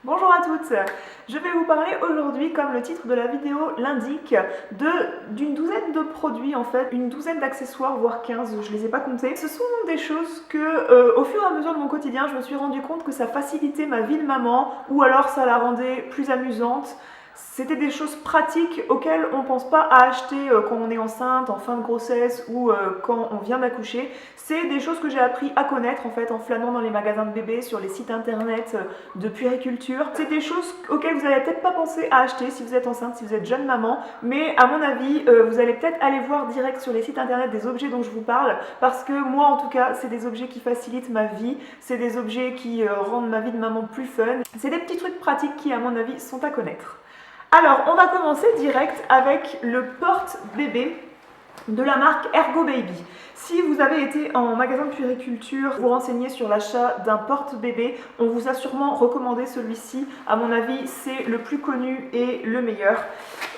Bonjour à toutes, je vais vous parler aujourd'hui, comme le titre de la vidéo l'indique, d'une douzaine de produits en fait, une douzaine d'accessoires, voire 15, je les ai pas comptés. Ce sont des choses que, au fur et à mesure de mon quotidien, je me suis rendu compte que ça facilitait ma vie de maman, ou alors ça la rendait plus amusante. C'était des choses pratiques auxquelles on ne pense pas à acheter quand on est enceinte, en fin de grossesse ou quand on vient d'accoucher. C'est des choses que j'ai appris à connaître en fait en flânant dans les magasins de bébés, sur les sites internet de puériculture. C'est des choses auxquelles vous n'allez peut-être pas penser à acheter si vous êtes enceinte, si vous êtes jeune maman, mais à mon avis, vous allez peut-être aller voir direct sur les sites internet des objets dont je vous parle, parce que moi en tout cas, c'est des objets qui facilitent ma vie, c'est des objets qui rendent ma vie de maman plus fun, c'est des petits trucs pratiques qui à mon avis sont à connaître. Alors, on va commencer direct avec le porte-bébé de la marque Ergo Baby. Si vous avez été en magasin de puériculture, vous renseignez sur l'achat d'un porte-bébé, on vous a sûrement recommandé celui-ci. À mon avis, c'est le plus connu et le meilleur.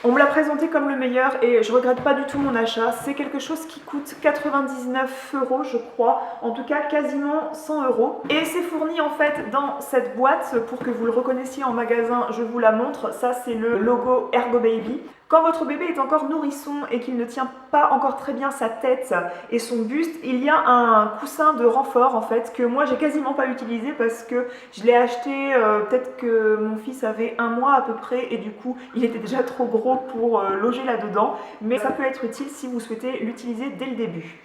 On me l'a présenté comme le meilleur et je regrette pas du tout mon achat. C'est quelque chose qui coûte 99 €, je crois, en tout cas quasiment 100 €. Et c'est fourni en fait dans cette boîte. Pour que vous le reconnaissiez en magasin, je vous la montre. Ça, c'est le logo Ergo Baby. Quand votre bébé est encore nourrisson et qu'il ne tient pas encore très bien sa tête et son buste, il y a un coussin de renfort en fait que moi j'ai quasiment pas utilisé parce que je l'ai acheté peut-être que mon fils avait 1 mois à peu près et du coup il était déjà trop gros pour loger là-dedans, mais ça peut être utile si vous souhaitez l'utiliser dès le début.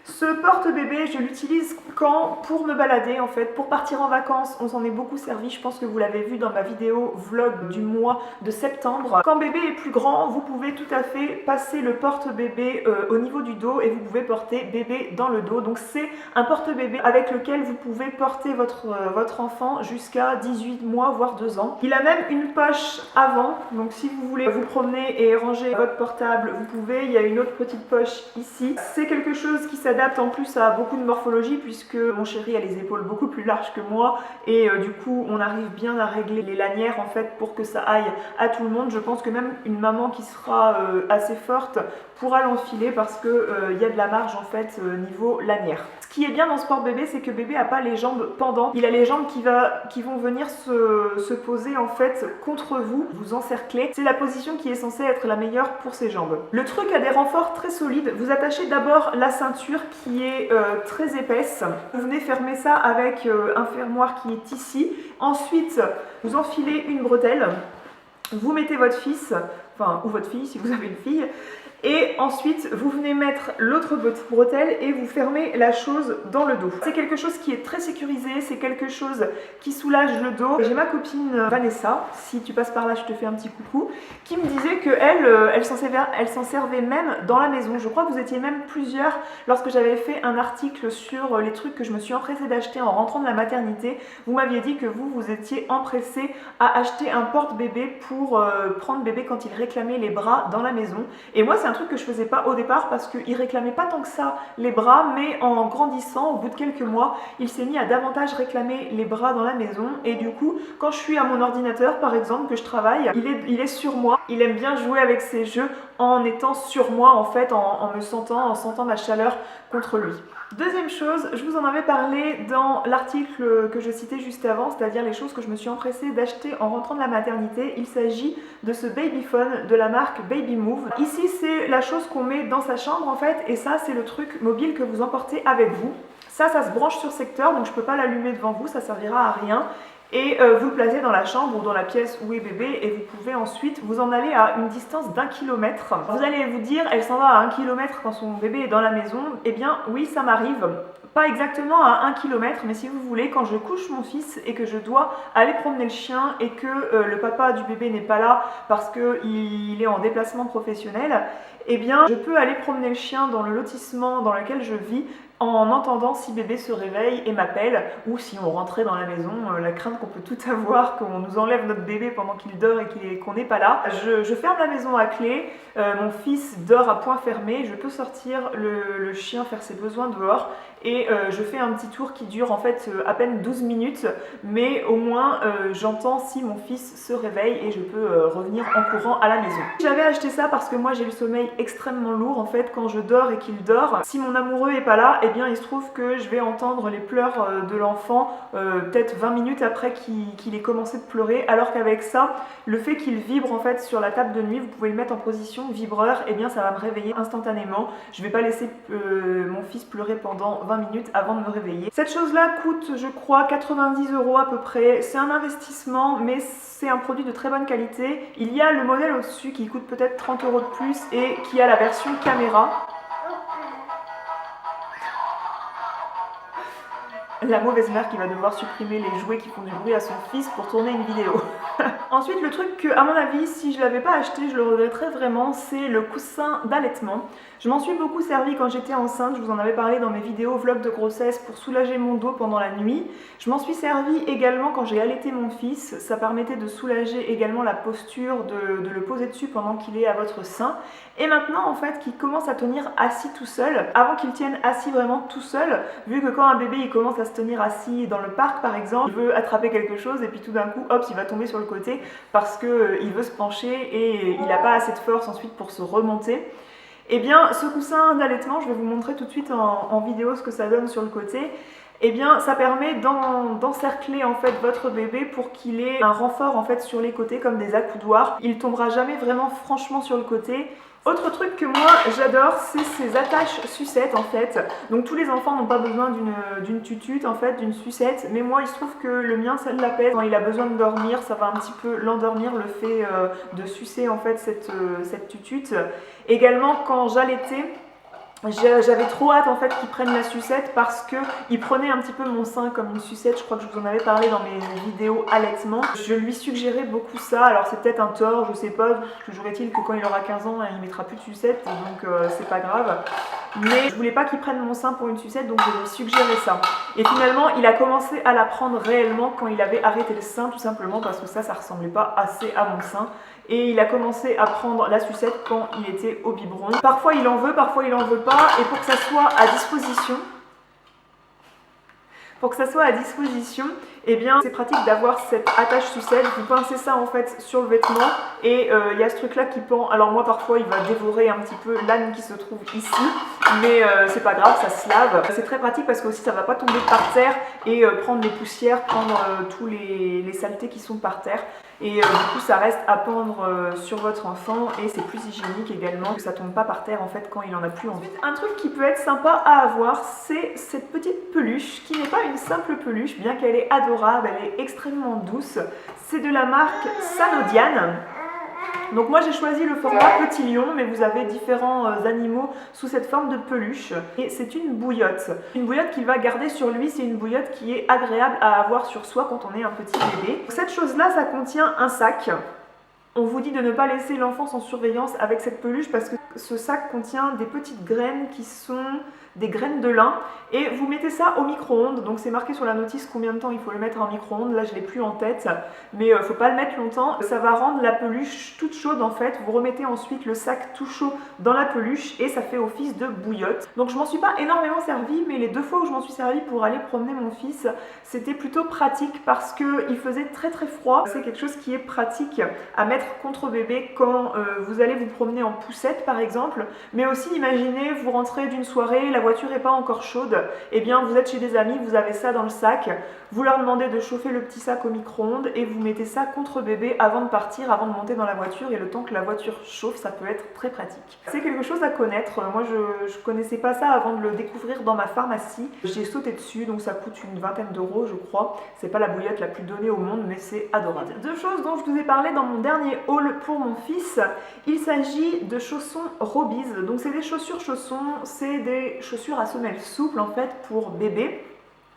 Ce porte-bébé, je l'utilise pour me balader en fait, pour partir en vacances, on s'en est beaucoup servi, je pense que vous l'avez vu dans ma vidéo vlog du mois de septembre. Quand bébé est plus grand, vous pouvez tout à fait passer le porte-bébé au niveau du dos et vous pouvez porter bébé dans le dos. Donc c'est un porte-bébé avec lequel vous pouvez porter votre enfant jusqu'à 18 mois voire 2 ans. Il a même une poche avant, donc si vous voulez vous promener et ranger votre portable, vous pouvez. Il y a une autre petite poche ici. C'est quelque chose qui s'adapte en plus à beaucoup de morphologie puisque mon chéri a les épaules beaucoup plus larges que moi et du coup on arrive bien à régler les lanières en fait pour que ça aille à tout le monde. Je pense que même une maman qui sera assez forte pourra l'enfiler parce que y a de la marge en fait niveau lanière. Ce qui est bien dans ce porte-bébé, c'est que bébé a pas les jambes pendantes, il a les jambes qui vont venir se poser en fait contre vous, vous encercler. C'est la position qui est censée être la meilleure pour ses jambes. Le truc a des renforts très solides. Vous attachez d'abord la ceinture qui est très épaisse. Vous venez fermer ça avec un fermoir qui est ici. Ensuite, vous enfilez une bretelle. Vous mettez votre fils, enfin ou votre fille si vous avez une fille. Et ensuite, vous venez mettre l'autre bretelle et vous fermez la chose dans le dos. C'est quelque chose qui est très sécurisé, c'est quelque chose qui soulage le dos. J'ai ma copine Vanessa, si tu passes par là, je te fais un petit coucou, qui me disait qu'elle elle s'en servait même dans la maison. Je crois que vous étiez même plusieurs lorsque j'avais fait un article sur les trucs que je me suis empressée d'acheter en rentrant de la maternité. Vous m'aviez dit que vous étiez empressée à acheter un porte-bébé pour prendre bébé quand il réclamait les bras dans la maison. Et moi, c'est un truc que je faisais pas au départ parce qu'il réclamait pas tant que ça les bras, mais en grandissant, au bout de quelques mois, il s'est mis à davantage réclamer les bras dans la maison et du coup, quand je suis à mon ordinateur par exemple, que je travaille, il est sur moi, il aime bien jouer avec ses jeux en étant sur moi en fait, en sentant ma chaleur contre lui. Deuxième chose, je vous en avais parlé dans l'article que je citais juste avant, c'est-à-dire les choses que je me suis empressée d'acheter en rentrant de la maternité. Il s'agit de ce babyphone de la marque Baby Move. Ici, c'est la chose qu'on met dans sa chambre en fait, et ça, c'est le truc mobile que vous emportez avec vous. Ça se branche sur secteur, donc je ne peux pas l'allumer devant vous, ça servira à rien. Et vous le placez dans la chambre ou dans la pièce où est bébé et vous pouvez ensuite vous en aller à une distance d'1 kilomètre. Vous allez vous dire, elle s'en va à 1 kilomètre quand son bébé est dans la maison. Eh bien oui, ça m'arrive. Pas exactement à 1 kilomètre, mais si vous voulez, quand je couche mon fils et que je dois aller promener le chien et que le papa du bébé n'est pas là parce qu'il est en déplacement professionnel, eh bien je peux aller promener le chien dans le lotissement dans lequel je vis en entendant si bébé se réveille et m'appelle, ou si on rentrait dans la maison, la crainte qu'on peut tout avoir, qu'on nous enlève notre bébé pendant qu'il dort et qu'on n'est pas là. Je ferme la maison à clé, mon fils dort à point fermé, je peux sortir le chien faire ses besoins dehors et je fais un petit tour qui dure en fait à peine 12 minutes, mais au moins j'entends si mon fils se réveille et je peux revenir en courant à la maison. J'avais acheté ça parce que moi j'ai le sommeil extrêmement lourd en fait quand je dors et qu'il dort. Si mon amoureux est pas là, et bien il se trouve que je vais entendre les pleurs de l'enfant peut-être 20 minutes après qu'il ait commencé de pleurer, alors qu'avec ça, le fait qu'il vibre en fait sur la table de nuit, vous pouvez le mettre en position vibreur, et bien ça va me réveiller instantanément. Je vais pas laisser mon fils pleurer pendant 20 minutes avant de me réveiller. Cette chose là coûte je crois 90 € à peu près, c'est un investissement mais c'est un produit de très bonne qualité. Il y a le modèle au-dessus qui coûte peut-être 30 € de plus et qui a la version caméra. La mauvaise mère qui va devoir supprimer les jouets qui font du bruit à son fils pour tourner une vidéo. Ensuite, le truc que, à mon avis, si je ne l'avais pas acheté, je le regretterais vraiment, c'est le coussin d'allaitement. Je m'en suis beaucoup servi quand j'étais enceinte, je vous en avais parlé dans mes vidéos vlog de grossesse pour soulager mon dos pendant la nuit. Je m'en suis servi également quand j'ai allaité mon fils, ça permettait de soulager également la posture, de le poser dessus pendant qu'il est à votre sein. Et maintenant, en fait, qu'il commence à tenir assis tout seul, avant qu'il tienne assis vraiment tout seul, vu que quand un bébé il commence à se tenir assis dans le parc par exemple, il veut attraper quelque chose et puis tout d'un coup, hop, il va tomber sur le côté parce qu'il veut se pencher et il n'a pas assez de force ensuite pour se remonter. Et bien ce coussin d'allaitement, je vais vous montrer tout de suite en vidéo ce que ça donne sur le côté. Et bien ça permet d'encercler en fait votre bébé pour qu'il ait un renfort en fait sur les côtés comme des accoudoirs. Il tombera jamais vraiment franchement sur le côté. Autre truc que moi j'adore, c'est ces attaches sucettes en fait. Donc tous les enfants n'ont pas besoin d'une tutute en fait, d'une sucette, mais moi il se trouve que le mien ça l'apaise. Quand il a besoin de dormir, ça va un petit peu l'endormir le fait de sucer en fait cette tutute. Également quand j'allaitais, j'avais trop hâte en fait qu'ils prennent la sucette parce qu'il prenait un petit peu mon sein comme une sucette. Je crois que je vous en avais parlé dans mes vidéos allaitement. Je lui suggérais beaucoup ça, alors c'est peut-être un tort, je sais pas, toujours est-il que quand il aura 15 ans il mettra plus de sucette, donc c'est pas grave. Mais je voulais pas qu'il prenne mon sein pour une sucette, donc je lui suggérais ça. Et finalement il a commencé à la prendre réellement quand il avait arrêté le sein, tout simplement parce que ça ressemblait pas assez à mon sein. Et il a commencé à prendre la sucette quand il était au biberon. Parfois il en veut, parfois il en veut pas. Et pour que ça soit à disposition, eh bien c'est pratique d'avoir cette attache sucette. Vous pincez ça en fait sur le vêtement et il y a ce truc là qui pend. Alors moi parfois il va dévorer un petit peu l'âne qui se trouve ici, mais c'est pas grave, ça se lave. C'est très pratique parce que aussi ça va pas tomber par terre et prendre les poussières, prendre tous les saletés qui sont par terre. Et du coup ça reste à pendre sur votre enfant et c'est plus hygiénique également, que ça tombe pas par terre en fait quand il en a plus envie. Un truc qui peut être sympa à avoir, c'est cette petite peluche qui n'est pas une simple peluche, bien qu'elle est adorable, elle est extrêmement douce. C'est de la marque Sanodian. Donc moi j'ai choisi le format petit lion, mais vous avez différents animaux sous cette forme de peluche. Et c'est une bouillotte. Une bouillotte qu'il va garder sur lui, c'est une bouillotte qui est agréable à avoir sur soi quand on est un petit bébé. Cette chose-là, ça contient un sac. On vous dit de ne pas laisser l'enfant sans surveillance avec cette peluche parce que ce sac contient des petites graines qui sont des graines de lin et vous mettez ça au micro-ondes. Donc c'est marqué sur la notice combien de temps il faut le mettre en micro-ondes. Là je l'ai plus en tête, mais il ne faut pas le mettre longtemps. Ça va rendre la peluche toute chaude en fait. Vous remettez ensuite le sac tout chaud dans la peluche et ça fait office de bouillotte. Donc je m'en suis pas énormément servie, mais les 2 fois où je m'en suis servie pour aller promener mon fils, c'était plutôt pratique parce qu'il faisait très très froid. C'est quelque chose qui est pratique à mettre contre bébé quand vous allez vous promener en poussette par exemple, mais aussi imaginez vous rentrez d'une soirée, la voiture n'est pas encore chaude, et bien vous êtes chez des amis, vous avez ça dans le sac, vous leur demandez de chauffer le petit sac au micro-ondes et vous mettez ça contre bébé avant de partir, avant de monter dans la voiture, et le temps que la voiture chauffe, ça peut être très pratique. C'est quelque chose à connaître, moi je connaissais pas ça avant de le découvrir dans ma pharmacie, j'ai sauté dessus, donc ça coûte une vingtaine d'euros je crois, c'est pas la bouillotte la plus donnée au monde mais c'est adorable. 2 choses dont je vous ai parlé dans mon dernier haul pour mon fils, il s'agit de chaussons Robies, donc c'est des chaussures-chaussons, c'est des chaussures à semelles souples en fait pour bébé.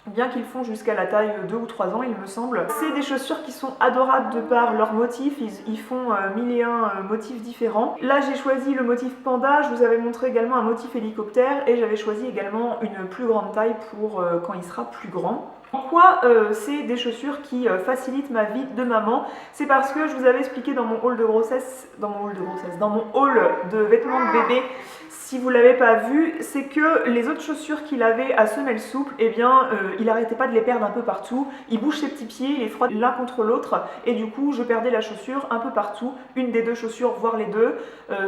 Bien qu'ils font jusqu'à la taille 2 ou 3 ans il me semble. C'est des chaussures qui sont adorables de par leur motif, ils font 1001 motifs différents. Là j'ai choisi le motif panda, je vous avais montré également un motif hélicoptère et j'avais choisi également une plus grande taille pour quand il sera plus grand. Pourquoi c'est des chaussures qui facilitent ma vie de maman? C'est parce que je vous avais expliqué dans mon haul de grossesse, dans mon haul de vêtements de bébé, si vous l'avez pas vu, c'est que les autres chaussures qu'il avait à semelle souple, eh bien il arrêtait pas de les perdre un peu partout. Il bouge ses petits pieds, il les frotte l'un contre l'autre et du coup je perdais la chaussure un peu partout, une des deux chaussures voire les deux.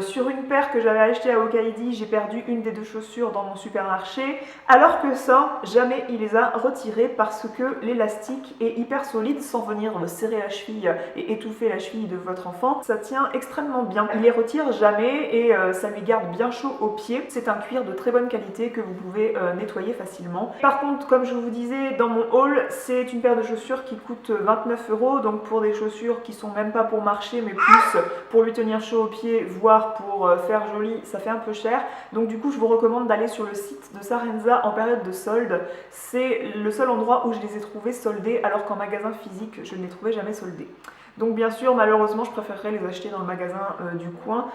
Sur une paire que j'avais achetée à Hokaidi, j'ai perdu une des deux chaussures dans mon supermarché, alors que ça, jamais il les a retirées parce que l'élastique est hyper solide sans venir serrer la cheville et étouffer la cheville de votre enfant. Ça tient extrêmement bien. Il les retire jamais et ça lui garde bien chaud aux pieds. C'est un cuir de très bonne qualité que vous pouvez nettoyer facilement. Par contre, comme je vous disais, dans mon haul, c'est une paire de chaussures qui coûte 29 €, donc pour des chaussures qui sont même pas pour marcher, mais plus pour lui tenir chaud aux pieds, voire pour faire joli, ça fait un peu cher. Donc du coup, je vous recommande d'aller sur le site de Sarenza en période de solde. C'est le seul endroit où je les ai trouvés soldés, alors qu'en magasin physique, je ne les trouvais jamais soldés. Donc bien sûr, malheureusement, je préférerais les acheter dans le magasin du coin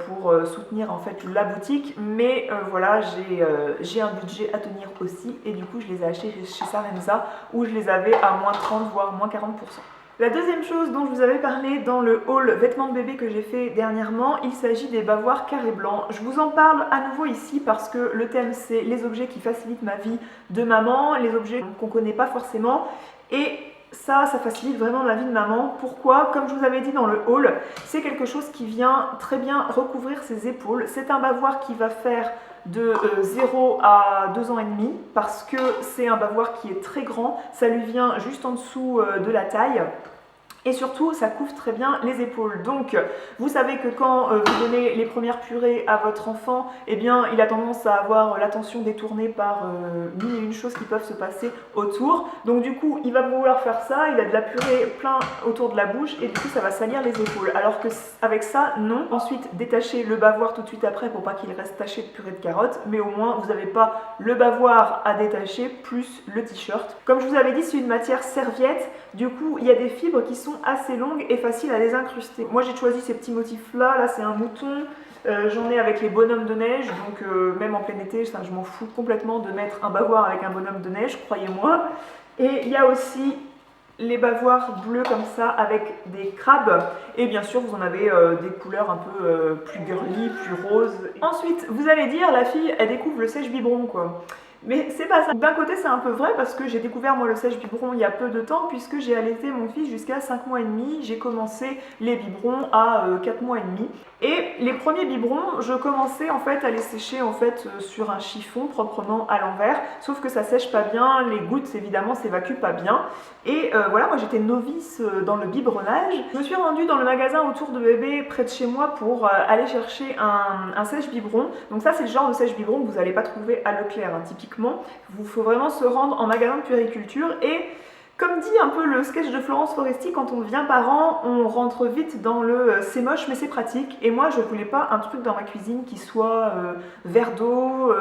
pour soutenir en fait la boutique. Mais voilà, j'ai un budget à tenir aussi et du coup, je les ai achetés chez Sarenza où je les avais à moins 30 voire moins 40%. La deuxième chose dont je vous avais parlé dans le haul vêtements de bébé que j'ai fait dernièrement, il s'agit des bavoirs carrés blancs. Je vous en parle à nouveau ici parce que le thème c'est les objets qui facilitent ma vie de maman, les objets qu'on ne connaît pas forcément et ça facilite vraiment ma vie de maman. Pourquoi? Comme je vous avais dit dans le haul, c'est quelque chose qui vient très bien recouvrir ses épaules. C'est un bavoir qui va faire de 0 à 2 ans et demi parce que c'est un bavoir qui est très grand, ça lui vient juste en dessous de la taille. Et surtout, ça couvre très bien les épaules. Donc, vous savez que quand vous donnez les premières purées à votre enfant, eh bien, il a tendance à avoir l'attention détournée par mille et une choses qui peuvent se passer autour. Donc, du coup, il va vouloir faire ça. Il a de la purée plein autour de la bouche et du coup, ça va salir les épaules. Alors que avec ça, non. Ensuite, détachez le bavoir tout de suite après pour pas qu'il reste taché de purée de carottes. Mais au moins, vous n'avez pas le bavoir à détacher plus le t-shirt. Comme je vous avais dit, c'est une matière serviette. Du coup, il y a des fibres qui sont assez longues et faciles à désincruster. Moi j'ai choisi ces petits motifs là c'est un mouton, j'en ai avec les bonhommes de neige, donc même en plein été, je m'en fous complètement de mettre un bavoir avec un bonhomme de neige, croyez-moi. Et il y a aussi les bavoirs bleus comme ça avec des crabes et bien sûr vous en avez des couleurs un peu plus girly, plus roses. Ensuite vous allez dire la fille elle découvre le sèche-biberon quoi. Mais c'est pas ça. D'un côté c'est un peu vrai parce que j'ai découvert moi le sèche-biberon il y a peu de temps puisque j'ai allaité mon fils jusqu'à 5 mois et demi. J'ai commencé les biberons à 4 mois et demi. Et les premiers biberons, je commençais en fait à les sécher en fait sur un chiffon proprement à l'envers. Sauf que ça sèche pas bien, les gouttes évidemment s'évacuent pas bien. Et voilà, moi j'étais novice dans le biberonnage. Je me suis rendue dans le magasin autour de bébé près de chez moi pour aller chercher un sèche-biberon. Donc ça c'est le genre de sèche-biberon que vous n'allez pas trouver à Leclerc hein, typiquement. Il faut vraiment se rendre en magasin de puériculture et comme dit un peu le sketch de Florence Foresti, quand on devient parent, on rentre vite dans le c'est moche mais c'est pratique. Et moi je voulais pas un truc dans ma cuisine qui soit vert d'eau,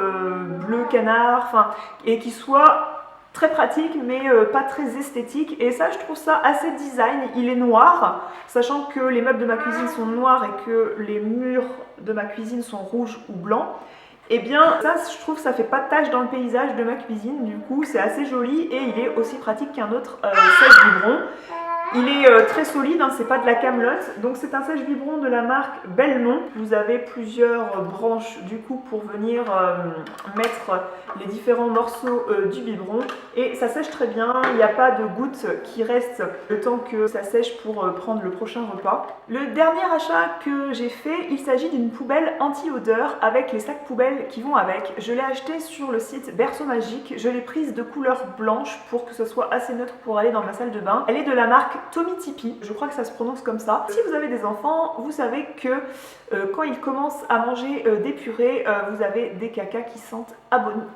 bleu canard, enfin, et qui soit très pratique mais pas très esthétique. Et ça je trouve ça assez design. Il est noir, sachant que les meubles de ma cuisine sont noirs et que les murs de ma cuisine sont rouges ou blancs. Et bien ça je trouve ça fait pas de tache dans le paysage de ma cuisine, du coup c'est assez joli et il est aussi pratique qu'un autre sèche-biberon. Il est très solide, hein, c'est pas de la camelote, donc c'est un sèche-biberon de la marque Belmont. Vous avez plusieurs branches du coup pour venir mettre les différents morceaux du biberon et ça sèche très bien, il n'y a pas de gouttes qui restent le temps que ça sèche pour prendre le prochain repas. Le dernier achat que j'ai fait, il s'agit d'une poubelle anti-odeur avec les sacs poubelles qui vont avec. Je l'ai acheté sur le site Berceau Magique, je l'ai prise de couleur blanche pour que ce soit assez neutre pour aller dans ma salle de bain. Elle est de la marque Tomy Tipi, je crois que ça se prononce comme ça. Si vous avez des enfants, vous savez que quand ils commencent à manger des purées, vous avez des cacas qui sentent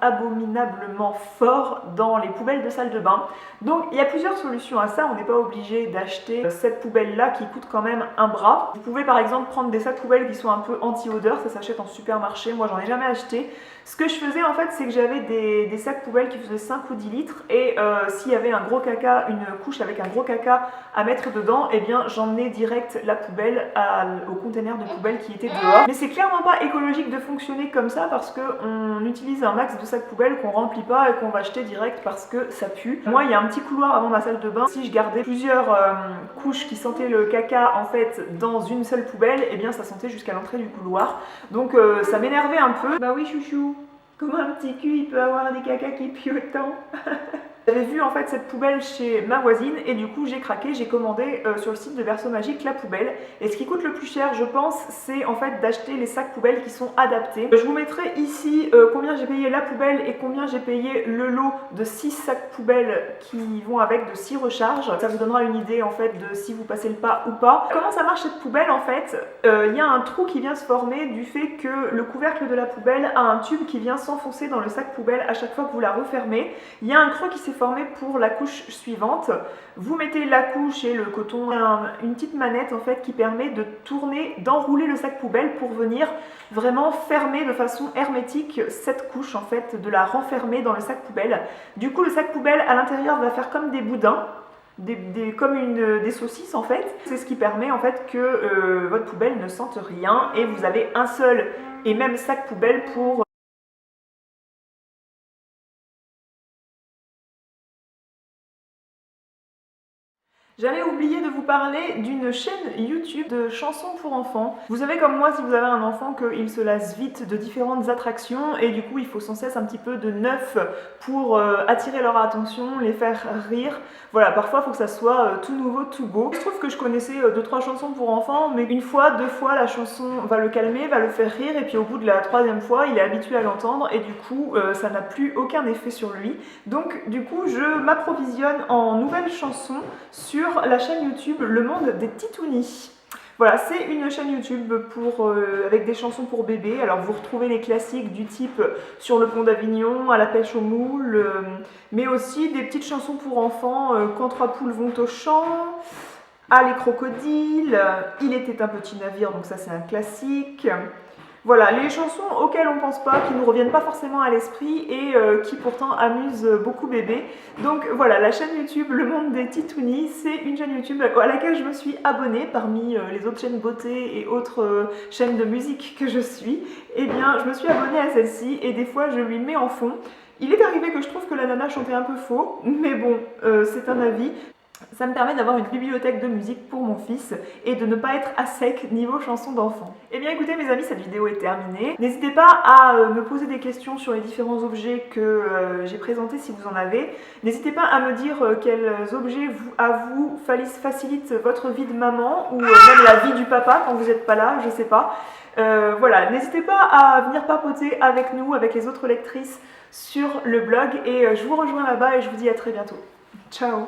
abominablement fort dans les poubelles de salle de bain. Donc il y a plusieurs solutions à ça, on n'est pas obligé d'acheter cette poubelle là qui coûte quand même un bras. Vous pouvez par exemple prendre des sacs poubelles qui sont un peu anti-odeur, ça s'achète en supermarché, moi j'en ai jamais acheté. Ce que je faisais en fait c'est que j'avais des sacs poubelles qui faisaient 5 ou 10 litres et s'il y avait un gros caca, une couche avec un gros caca à mettre dedans, et bien j'emmenais direct la poubelle au container de poubelle qui était dehors. Mais c'est clairement pas écologique de fonctionner comme ça parce qu'on utilise produisent un max de sacs poubelles qu'on remplit pas et qu'on va jeter direct parce que ça pue. Moi, il y a un petit couloir avant ma salle de bain. Si je gardais plusieurs couches qui sentaient le caca en fait dans une seule poubelle, et bien ça sentait jusqu'à l'entrée du couloir. Donc ça m'énervait un peu. Bah oui chouchou, comment un petit cul il peut avoir des cacas qui puent autant? J'avais vu en fait cette poubelle chez ma voisine et du coup j'ai craqué, j'ai commandé sur le site de Berceau Magique la poubelle. Et ce qui coûte le plus cher je pense c'est en fait d'acheter les sacs poubelles qui sont adaptés. Je vous mettrai ici combien j'ai payé la poubelle et combien j'ai payé le lot de 6 sacs poubelles qui vont avec, de 6 recharges. Ça vous donnera une idée en fait de si vous passez le pas ou pas. Comment ça marche cette poubelle en fait? Il y a un trou qui vient se former du fait que le couvercle de la poubelle a un tube qui vient s'enfoncer dans le sac poubelle à chaque fois que vous la refermez. Il y a un creux qui s'est formé pour la couche suivante. Vous mettez la couche et le coton, une petite manette en fait qui permet de tourner, d'enrouler le sac poubelle pour venir vraiment fermer de façon hermétique cette couche en fait, de la renfermer dans le sac poubelle. Du coup le sac poubelle à l'intérieur va faire comme des boudins. Comme des saucisses en fait. C'est ce qui permet en fait que votre poubelle ne sente rien et vous avez un seul et même sac poubelle pour J'avais oublié de vous parler d'une chaîne YouTube de chansons pour enfants. Vous savez comme moi, si vous avez un enfant, qu'il se lasse vite de différentes attractions et du coup il faut sans cesse un petit peu de neuf pour attirer leur attention, les faire rire. Voilà, parfois il faut que ça soit tout nouveau, tout beau. Je trouve que je connaissais 2-3 chansons pour enfants, mais une fois, 2 fois, la chanson va le calmer, va le faire rire et puis au bout de la 3e fois, il est habitué à l'entendre et du coup ça n'a plus aucun effet sur lui. Donc du coup je m'approvisionne en nouvelles chansons sur la chaîne YouTube Le Monde des Titounis. Voilà, c'est une chaîne YouTube avec des chansons pour bébés. Alors vous retrouvez les classiques du type Sur le pont d'Avignon, À la pêche aux moules, mais aussi des petites chansons pour enfants, Quand 3 poules vont au champ, Ah les crocodiles, Il était un petit navire, donc ça c'est un classique. Voilà, les chansons auxquelles on pense pas, qui ne nous reviennent pas forcément à l'esprit et qui pourtant amusent beaucoup bébé. Donc voilà, la chaîne YouTube Le Monde des Titounis, c'est une chaîne YouTube à laquelle je me suis abonnée parmi les autres chaînes beauté et autres chaînes de musique que je suis. Eh bien, je me suis abonnée à celle-ci et des fois je lui mets en fond. Il est arrivé que je trouve que la nana chantait un peu faux, mais bon, c'est un avis. Ça me permet d'avoir une bibliothèque de musique pour mon fils et de ne pas être à sec niveau chansons d'enfants. Eh bien écoutez mes amis, cette vidéo est terminée. N'hésitez pas à me poser des questions sur les différents objets que j'ai présentés si vous en avez. N'hésitez pas à me dire quels objets facilitent votre vie de maman ou même la vie du papa quand vous n'êtes pas là, je sais pas. Voilà, n'hésitez pas à venir papoter avec nous, avec les autres lectrices sur le blog et je vous rejoins là-bas et je vous dis à très bientôt. Ciao!